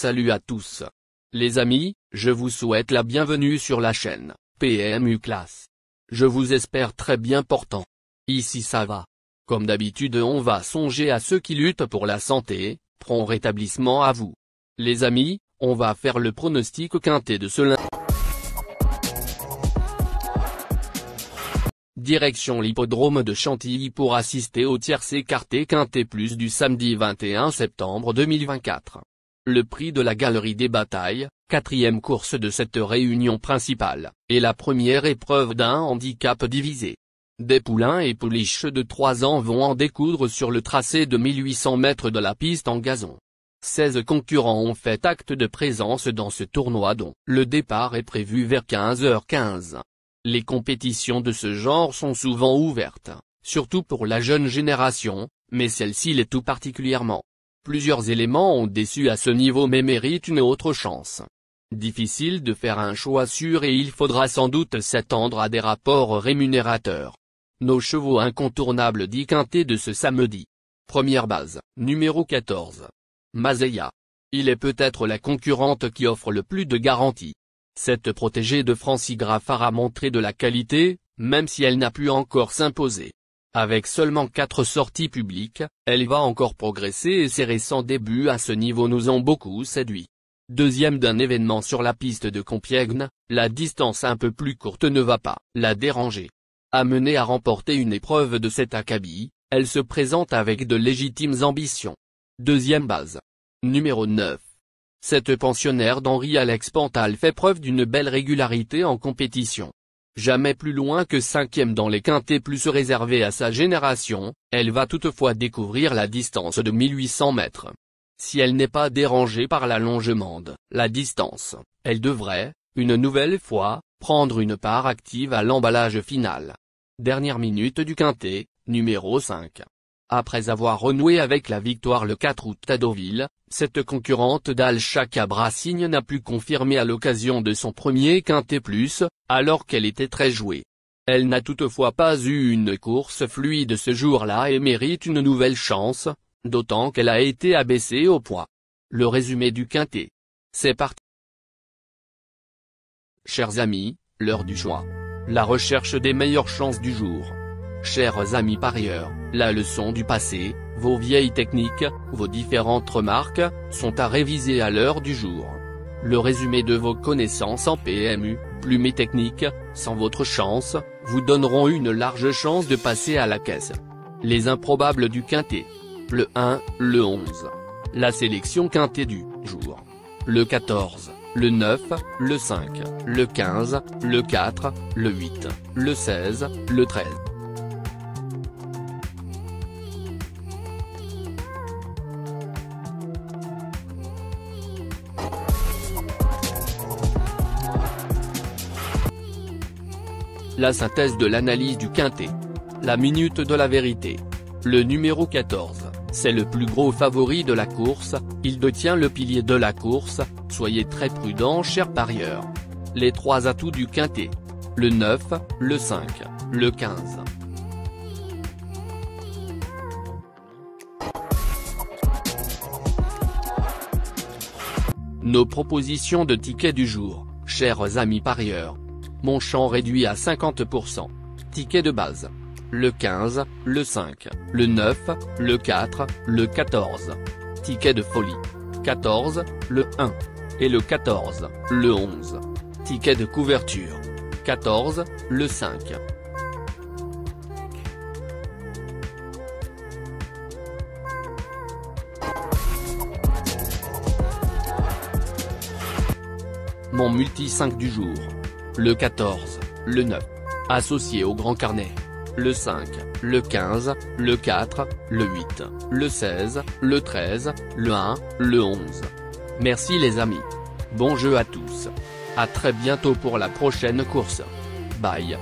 Salut à tous. Les amis, je vous souhaite la bienvenue sur la chaîne PMU Classe. Je vous espère très bien portant. Ici ça va. Comme d'habitude on va songer à ceux qui luttent pour la santé, prompt rétablissement à vous. Les amis, on va faire le pronostic quintet de ce lundi. Direction l'hippodrome de Chantilly pour assister au tiercé quartet quintet plus du samedi 21 septembre 2024. Le prix de la Galerie des Batailles, quatrième course de cette réunion principale, est la première épreuve d'un handicap divisé. Des poulains et pouliches de 3 ans vont en découdre sur le tracé de 1800 mètres de la piste en gazon. 16 concurrents ont fait acte de présence dans ce tournoi dont le départ est prévu vers 15h15. Les compétitions de ce genre sont souvent ouvertes, surtout pour la jeune génération, mais celle-ci l'est tout particulièrement. Plusieurs éléments ont déçu à ce niveau mais méritent une autre chance. Difficile de faire un choix sûr et il faudra sans doute s'attendre à des rapports rémunérateurs. Nos chevaux incontournables du quintet de ce samedi. Première base, numéro 14. Mazeya. Il est peut-être la concurrente qui offre le plus de garanties. Cette protégée de Francis Graffard a montré de la qualité, même si elle n'a pu encore s'imposer. Avec seulement 4 sorties publiques, elle va encore progresser et ses récents débuts à ce niveau nous ont beaucoup séduit. Deuxième d'un événement sur la piste de Compiègne, la distance un peu plus courte ne va pas la déranger. Amenée à remporter une épreuve de cet acabit, elle se présente avec de légitimes ambitions. Deuxième base. Numéro 9. Cette pensionnaire d'Henri-Alex Pantal fait preuve d'une belle régularité en compétition. Jamais plus loin que 5e dans les quintets plus réservés à sa génération, elle va toutefois découvrir la distance de 1800 mètres. Si elle n'est pas dérangée par l'allongement de la distance, elle devrait, une nouvelle fois, prendre une part active à l'emballage final. Dernière minute du quintet, numéro 5. Après avoir renoué avec la victoire le 4 août à Deauville, cette concurrente d'Al-Chaka Brassigne n'a pu confirmer à l'occasion de son premier quintet plus, alors qu'elle était très jouée. Elle n'a toutefois pas eu une course fluide ce jour-là et mérite une nouvelle chance, d'autant qu'elle a été abaissée au poids. Le résumé du quintet. C'est parti. Chers amis, l'heure du choix. La recherche des meilleures chances du jour. Chers amis parieurs, la leçon du passé, vos vieilles techniques, vos différentes remarques, sont à réviser à l'heure du jour. Le résumé de vos connaissances en PMU, plumes et techniques, sans votre chance, vous donneront une large chance de passer à la caisse. Les improbables du quintet. Le 1, le 11. La sélection quintet du jour. Le 14, le 9, le 5, le 15, le 4, le 8, le 16, le 13. La synthèse de l'analyse du quintet. La minute de la vérité. Le numéro 14, c'est le plus gros favori de la course, il détient le pilier de la course, soyez très prudents chers parieurs. Les 3 atouts du quintet. Le 9, le 5, le 15. Nos propositions de tickets du jour, chers amis parieurs. Mon champ réduit à 50%. Ticket de base. Le 15, le 5, le 9, le 4, le 14. Ticket de folie. 14, le 1. Et le 14, le 11. Ticket de couverture. 14, le 5. Mon multi 5 du jour. Le 14, le 9. Associé au grand carnet. Le 5, le 15, le 4, le 8, le 16, le 13, le 1, le 11. Merci les amis. Bon jeu à tous. À très bientôt pour la prochaine course. Bye.